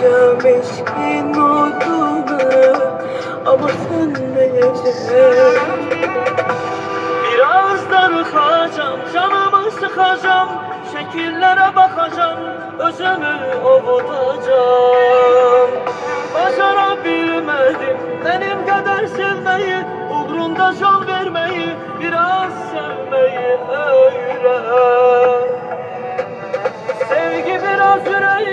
Bileceğim eşkin olduğunu ama sönmeyecek. Birazdan ıxacam, canımı sıxacam, şekillərə baxacam, özümü ovudacam. Bacara bilmədim benim qədər sevməyi, uğrunda can verməyi, biraz sevməyi öyrən. Sevgi biraz ürək